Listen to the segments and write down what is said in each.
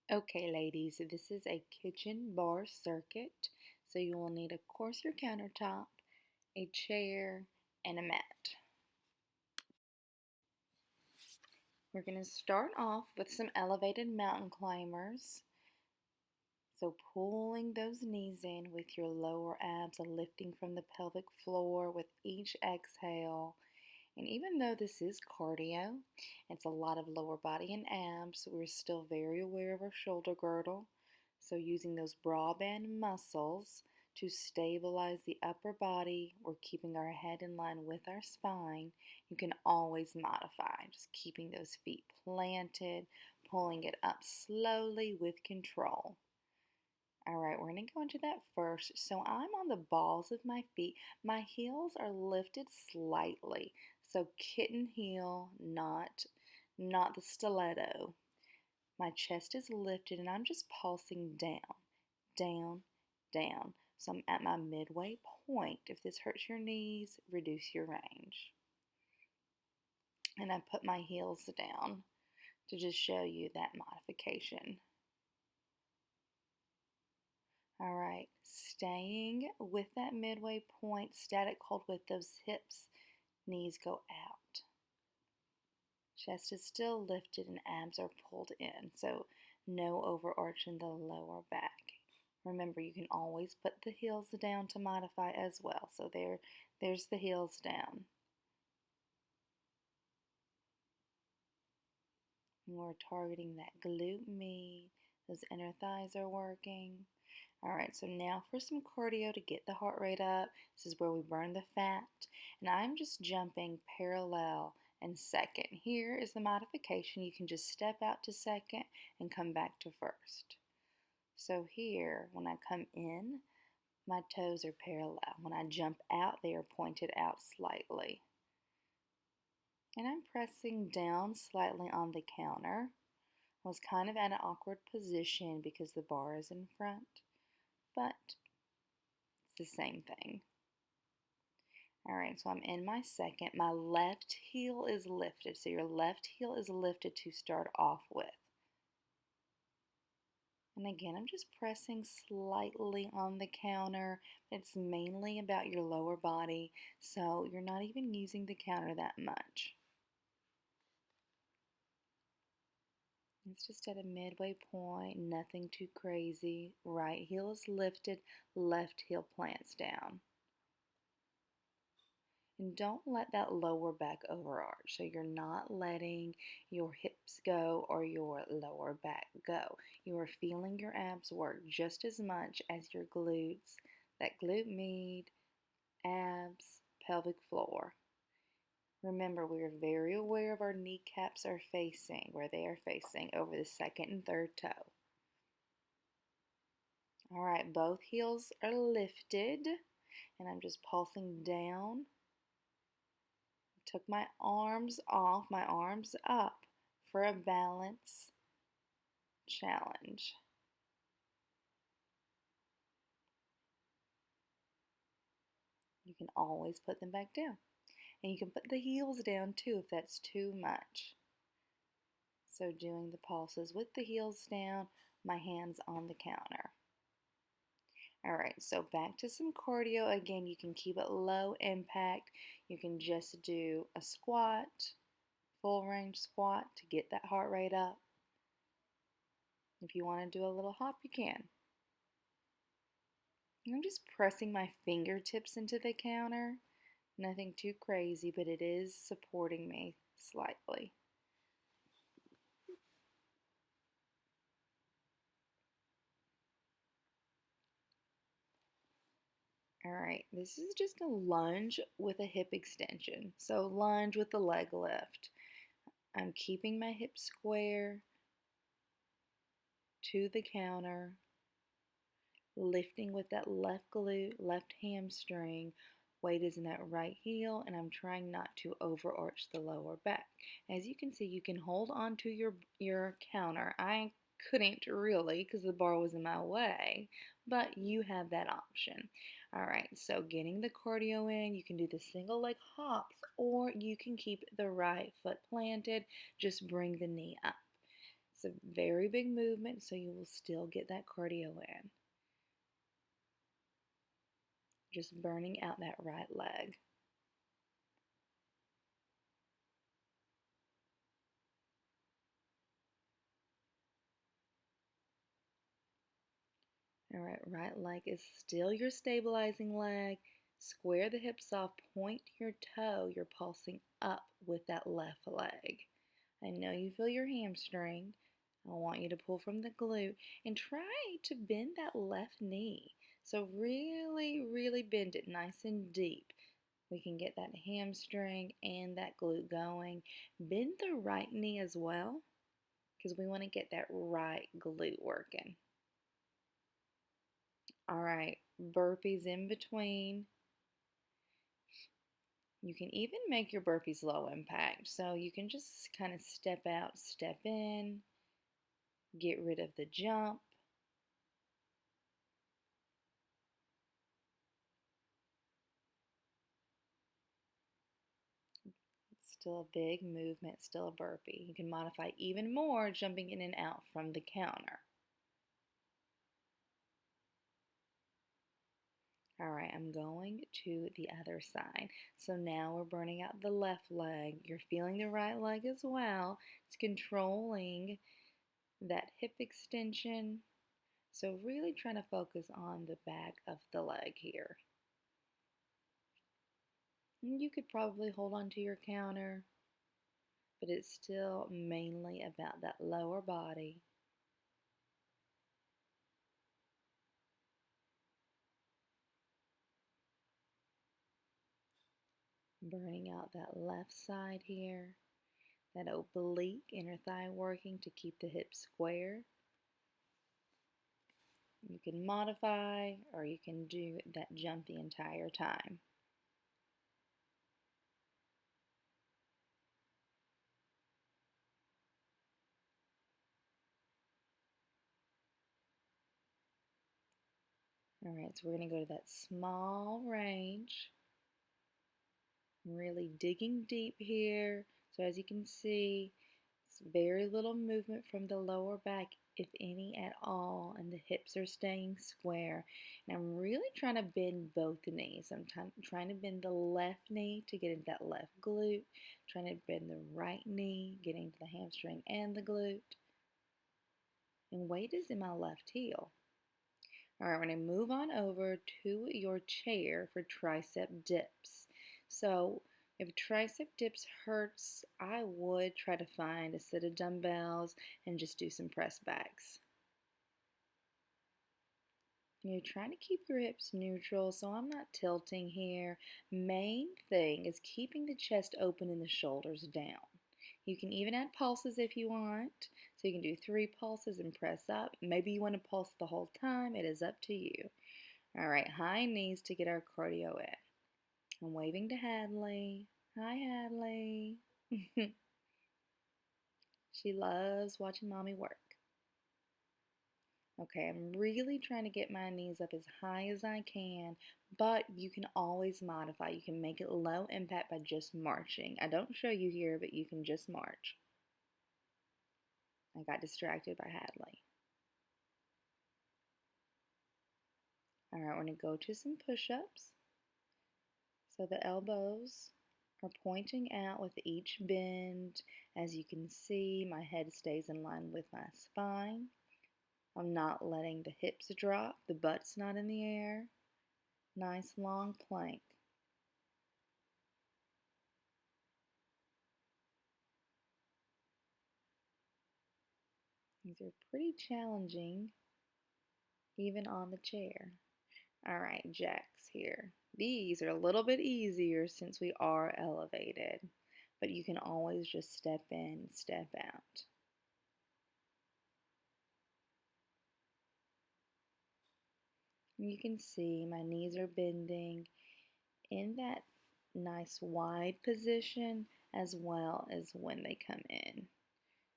Okay, ladies, this is a kitchen bar circuit. So you will need, of course, your countertop, a chair, and a mat. We're going to start off with some elevated mountain climbers. So pulling those knees in with your lower abs and lifting from the pelvic floor with each exhale. And even though this is cardio, it's a lot of lower body and abs, we're still very aware of our shoulder girdle. So using those broad band muscles to stabilize the upper body, we're keeping our head in line with our spine. You can always modify, just keeping those feet planted, pulling it up slowly with control. All right, we're going to go into that first. So I'm on the balls of my feet. My heels are lifted slightly. So kitten heel, not the stiletto. My chest is lifted and I'm just pulsing down, down, down. So I'm at my midway point. If this hurts your knees, reduce your range. And I put my heels down to just show you that modification. All right, staying with that midway point, static hold with those hips, knees go out. Chest is still lifted and abs are pulled in, so no overarch in the lower back. Remember, you can always put the heels down to modify as well. So there's the heels down. And we're targeting that glute med. Those inner thighs are working. All right, so now for some cardio to get the heart rate up. This is where we burn the fat. And I'm just jumping parallel and second. Here is the modification. You can just step out to second and come back to first. So here, when I come in, my toes are parallel. When I jump out, they are pointed out slightly. And I'm pressing down slightly on the counter. I was kind of at an awkward position because the bar is in front, but it's the same thing. All right, so I'm in my second. My left heel is lifted. So your left heel is lifted to start off with. And again, I'm just pressing slightly on the counter. It's mainly about your lower body, so you're not even using the counter that much. It's just at a midway point, nothing too crazy. Right heel is lifted, left heel plants down. And don't let that lower back overarch. So you're not letting your hips go or your lower back go. You are feeling your abs work just as much as your glutes, that glute med, abs, pelvic floor. Remember, we are very aware of our kneecaps are facing, where they are facing over the second and third toe. All right, both heels are lifted, and I'm just pulsing down. Took my arms off, my arms up for a balance challenge. You can always put them back down. And you can put the heels down too if that's too much. So doing the pulses with the heels down, my hands on the counter. All right, so back to some cardio. Again, you can keep it low impact. You can just do a squat, full range squat to get that heart rate up. If you want to do a little hop, you can. I'm just pressing my fingertips into the counter. Nothing too crazy, but it is supporting me slightly. All right, this is just a lunge with a hip extension. So lunge with the leg lift. I'm keeping my hips square to the counter, lifting with that left glute, left hamstring. Weight is in that right heel, and I'm trying not to overarch the lower back. As you can see, you can hold on to your counter. I couldn't really because the bar was in my way, but you have that option. All right, so getting the cardio in, you can do the single leg hops, or you can keep the right foot planted, just bring the knee up. It's a very big movement, so you will still get that cardio in. Just burning out that right leg. All right, right leg is still your stabilizing leg. Square the hips off, point your toe. You're pulsing up with that left leg. I know you feel your hamstring. I want you to pull from the glute and try to bend that left knee. So really, really bend it nice and deep. We can get that hamstring and that glute going. Bend the right knee as well because we want to get that right glute working. All right, burpees in between. You can even make your burpees low impact. So you can just kind of step out, step in, get rid of the jump. Still a big movement, still a burpee. You can modify even more jumping in and out from the counter. All right, I'm going to the other side. So now we're burning out the left leg. You're feeling the right leg as well. It's controlling that hip extension. So really trying to focus on the back of the leg here. And you could probably hold on to your counter, but it's still mainly about that lower body. Burning out that left side here, that oblique inner thigh working to keep the hips square. You can modify or you can do that jump the entire time. All right, so we're going to go to that small range. Really digging deep here. So as you can see, it's very little movement from the lower back, if any at all, and the hips are staying square. And I'm really trying to bend both knees. I'm trying to bend the left knee to get into that left glute, trying to bend the right knee, getting to the hamstring and the glute. And weight is in my left heel. All right, we're going to move on over to your chair for tricep dips. So if tricep dips hurts, I would try to find a set of dumbbells and just do some press backs. You're trying to keep your hips neutral, so I'm not tilting here. Main thing is keeping the chest open and the shoulders down. You can even add pulses if you want. So you can do 3 pulses and press up. Maybe you want to pulse the whole time. It is up to you. All right, high knees to get our cardio in. I'm waving to Hadley. Hi, Hadley. She loves watching mommy work. Okay, I'm really trying to get my knees up as high as I can, but you can always modify. You can make it low impact by just marching. I don't show you here, but you can just march. I got distracted by Hadley. All right, we're going to go to some push-ups. So the elbows are pointing out with each bend. As you can see, my head stays in line with my spine. I'm not letting the hips drop. The butt's not in the air. Nice long plank. These are pretty challenging, even on the chair. All right, jacks here. These are a little bit easier since we are elevated, but you can always just step in, step out. You can see my knees are bending in that nice wide position as well as when they come in.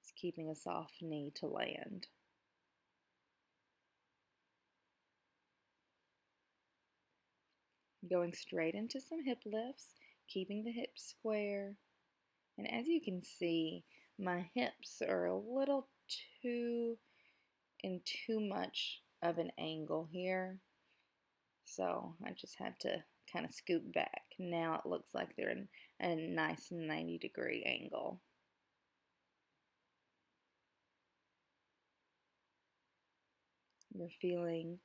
It's keeping a soft knee to land. Going straight into some hip lifts, keeping the hips square. And as you can see, My hips are a little too in too much of an angle here, so I just have to kind of scoot back. Now it looks like they're in a nice 90-degree angle. We're feeling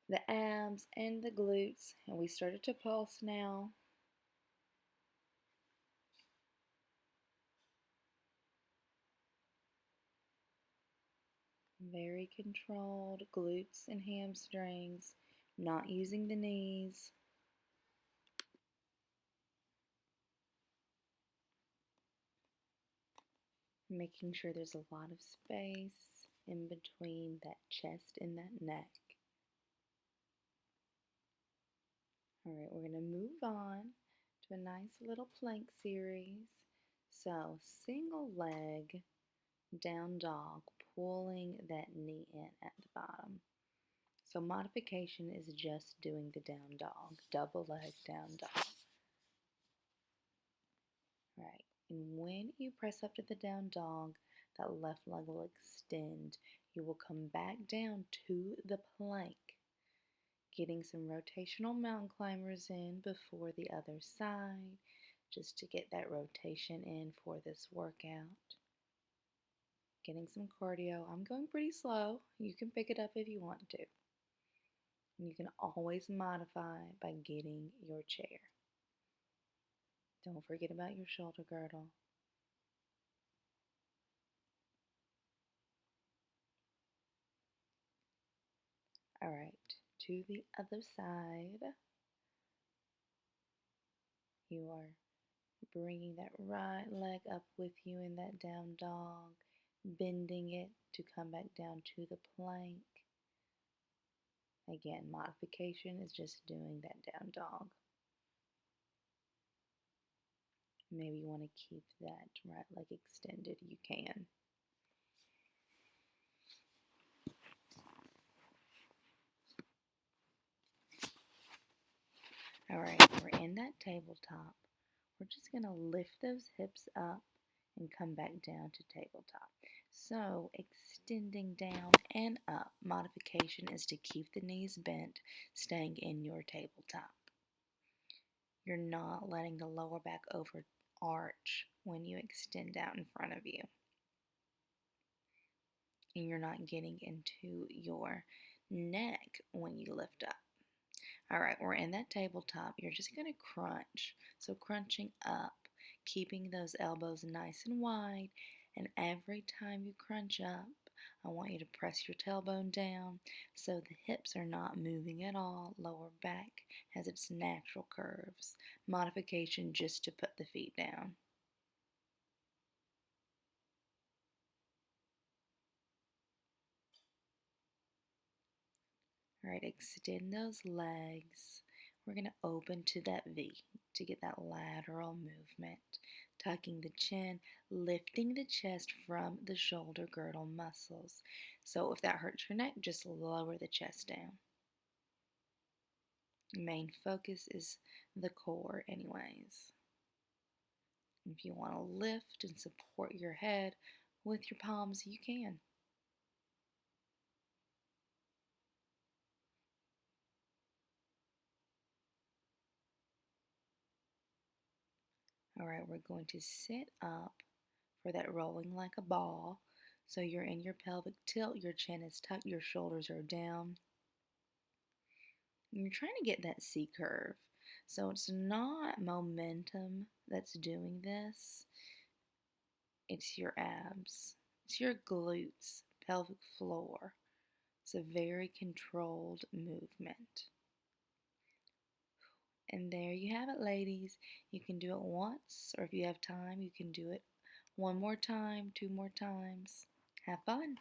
the abs and the glutes, and we started to pulse now. Very controlled glutes and hamstrings, not using the knees. Making sure there's a lot of space in between that chest and that neck. All right, we're going to move on to a nice little plank series. So, single leg down dog, pulling that knee in at the bottom. So, modification is just doing the down dog, double leg down dog. Right, and when you press up to the down dog, that left leg will extend. You will come back down to the plank, getting some rotational mountain climbers in before the other side, just to get that rotation in for this workout. Getting some cardio. I'm going pretty slow. You can pick it up if you want to. And you can always modify by getting your chair. Don't forget about your shoulder girdle. All right, to the other side. You are bringing that right leg up with you in that down dog, bending it to come back down to the plank. Again, modification is just doing that down dog. Maybe you want to keep that right leg extended, you can. All right, we're in that tabletop. We're just going to lift those hips up and come back down to tabletop. So, extending down and up. Modification is to keep the knees bent, staying in your tabletop. You're not letting the lower back over arch when you extend out in front of you. And you're not getting into your neck when you lift up. All right, we're in that tabletop. You're just going to crunch. So crunching up, keeping those elbows nice and wide. And every time you crunch up, I want you to press your tailbone down so the hips are not moving at all. Lower back has its natural curves. Modification just to put the feet down. All right, extend those legs. We're going to open to that V to get that lateral movement. Tucking the chin, lifting the chest from the shoulder girdle muscles. So if that hurts your neck, just lower the chest down. Main focus is the core anyways. If you want to lift and support your head with your palms, you can. All right, we're going to sit up for that rolling like a ball. So you're in your pelvic tilt, your chin is tucked, your shoulders are down. And you're trying to get that C curve. So it's not momentum that's doing this. It's your abs. It's your glutes, pelvic floor. It's a very controlled movement. And there you have it, ladies. You can do it once, or if you have time, you can do it one more time, two more times. Have fun.